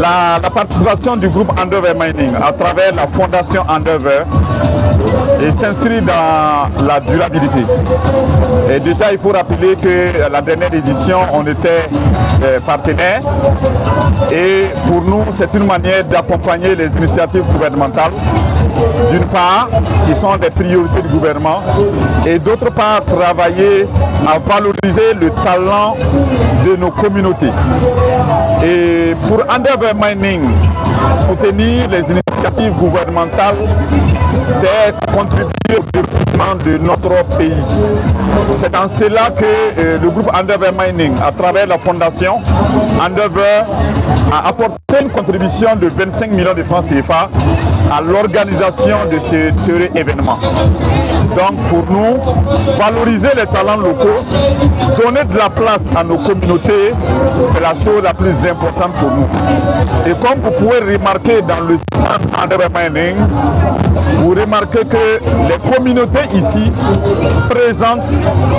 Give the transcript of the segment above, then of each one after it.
La participation du groupe Endeavour Mining à travers la fondation Endeavour s'inscrit dans la durabilité. Et déjà, il faut rappeler que la dernière édition, on était partenaires. Et pour nous, c'est une manière d'accompagner les initiatives gouvernementales, d'une part, qui sont des priorités du gouvernement, et d'autre part, travailler à valoriser le talent de nos communautés. Et pour Endeavour Mining, soutenir les initiatives gouvernementales, c'est contribuer au développement de notre pays. C'est dans cela que le groupe Endeavour Mining, à travers la fondation Endeavour, a apporté une contribution de 25 millions de francs CFA à l'organisation de ce heureux événement. Donc pour nous, valoriser les talents locaux, donner de la place à nos communautés, c'est la chose la plus importante pour nous. Et comme vous pouvez remarquer dans le stand Endeavour Mining, vous remarquez que les communautés ici présentes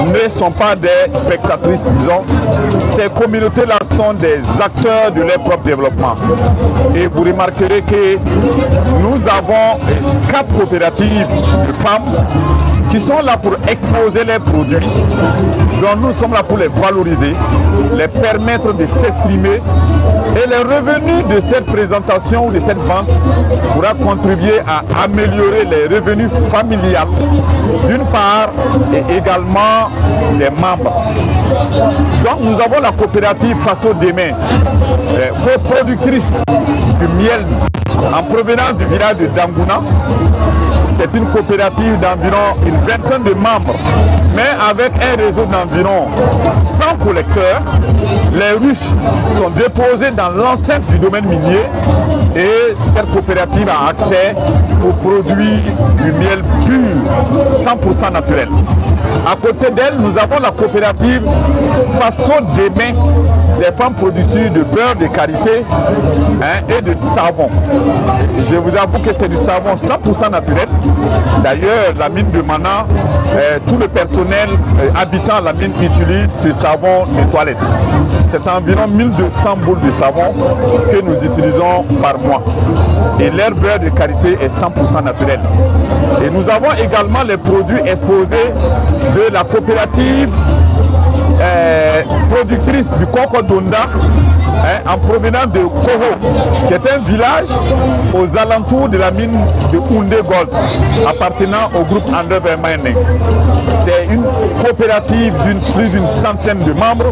ne sont pas des spectatrices, disons. Ces communautés-là sont des acteurs de leur propre développement. Et vous remarquerez que nous avons 4 coopératives de femmes qui sont là pour exposer leurs produits. Donc nous sommes là pour les valoriser, les permettre de s'exprimer. Et les revenus de cette présentation ou de cette vente pourra contribuer à améliorer les revenus familiales d'une part et également des membres. Donc nous avons la coopérative Faso Demain, coproductrice du miel en provenance du village de Dangouna. C'est une coopérative d'environ une vingtaine de membres, mais avec un réseau d'environ 100 collecteurs. Les ruches sont déposées dans l'enceinte du domaine minier et cette coopérative a accès aux produits du miel pur, 100% naturel. À côté d'elle, nous avons la coopérative Faso Demain, des femmes productrices de beurre de karité et de savon. Je vous avoue que c'est du savon 100% naturel. D'ailleurs, la mine de Mana, tout le personnel habitant la mine utilise ce savon de toilette. C'est environ 1200 boules de savon que nous utilisons par mois. Et leur beurre de karité est 100% naturel. Et nous avons également les produits exposés de la coopérative productrice du Coco Donda en provenance de Koho, qui est un village aux alentours de la mine de Oundé Gold, appartenant au groupe Endeavour Mining. C'est une coopérative d'une plus d'une centaine de membres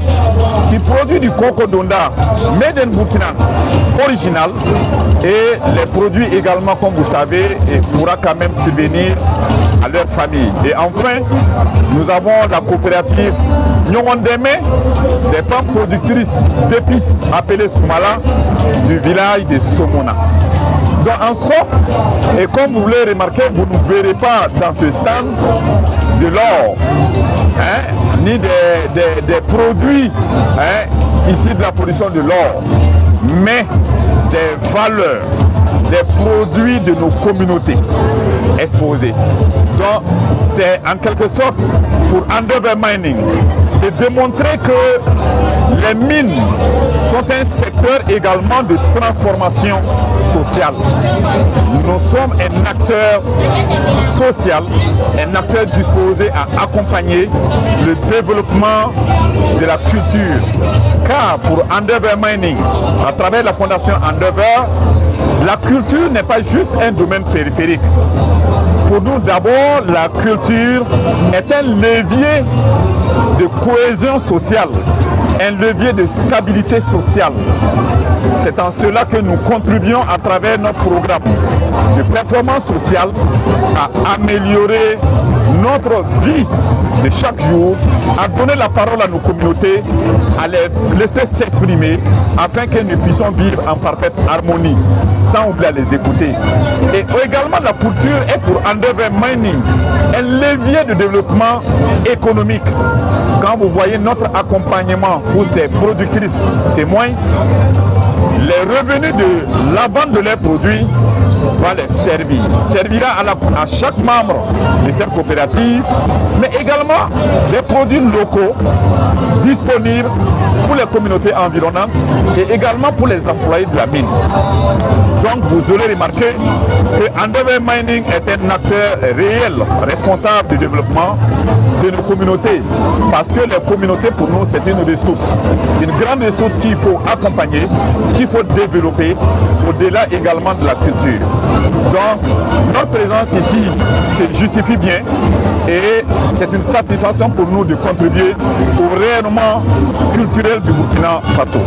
qui produit du Coco Donda made in Burkina original, et les produits également, comme vous savez, pourra quand même subvenir à leur famille. Et enfin, nous avons la coopérative Nyongondeme, des femmes productrices d'épices appelées Soumala du village de Somona. Donc en somme, et comme vous l'avez remarqué, vous ne verrez pas dans ce stand de l'or, ni des produits ici de la production de l'or, mais des valeurs, des produits de nos communautés exposés. Donc c'est en quelque sorte pour Endeavour Mining de démontrer que les mines sont un secteur également de transformation sociale. Nous sommes un acteur social, un acteur disposé à accompagner le développement de la culture. Car pour Endeavour Mining, à travers la fondation Endeavour, la culture n'est pas juste un domaine périphérique. Pour nous, d'abord, la culture est un levier de cohésion sociale, un levier de stabilité sociale. C'est en cela que nous contribuons à travers notre programme de performance sociale à améliorer notre vie de chaque jour, à donner la parole à nos communautés, à les laisser s'exprimer afin que nous puissions vivre en parfaite harmonie, sans oublier à les écouter. Et également la culture est pour Endeavour Mining un levier de développement économique. Quand vous voyez notre accompagnement pour ces productrices témoins, les revenus de la vente de leurs produits va les servir, servira à chaque membre de cette coopérative, mais également des produits locaux disponibles pour les communautés environnantes et également pour les employés de la mine. Donc vous aurez remarqué que Endeavour Mining est un acteur réel, responsable du développement de nos communautés, parce que les communautés pour nous c'est une ressource, une grande ressource qu'il faut accompagner, qu'il faut développer, au-delà également de la culture. Donc notre présence ici se justifie bien et c'est une satisfaction pour nous de contribuer au rayonnement culturel du Burkina Faso.